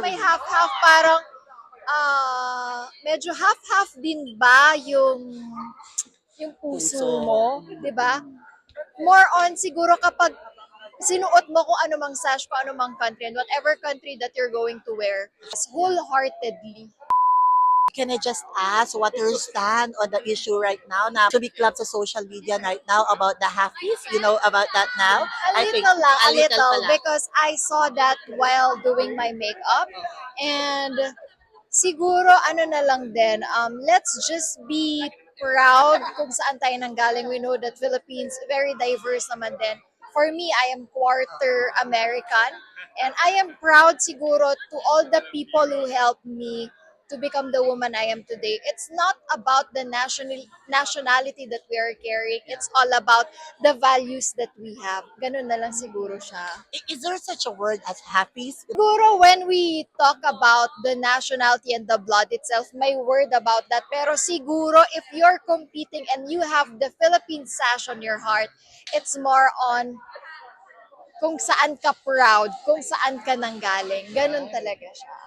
May half-half parang medyo half-half din ba yung puso mo, 'di ba? More on siguro kapag sinuot mo kung ano mang sash, kung ano mang country, and whatever country that you're going to wear, wholeheartedly. Can I just ask what your stand on the issue right now na club sa social media right now about the halfies? You know about that now? A little lang, a little, because I saw that while doing my makeup. And siguro, ano na lang din, let's just be proud kung saan tayo nanggaling. We know that Philippines, very diverse naman din. For me, I am quarter American. And I am proud siguro to all the people who helped me to become the woman I am today. It's not about the nationality that we are carrying. It's all about the values that we have. Ganun na lang siguro siya. Is there such a word as halfies? Siguro when we talk about the nationality and the blood itself, may word about that. Pero siguro if you're competing and you have the Philippine sash on your heart, it's more on kung saan ka proud, kung saan ka nanggaling. Ganun talaga siya.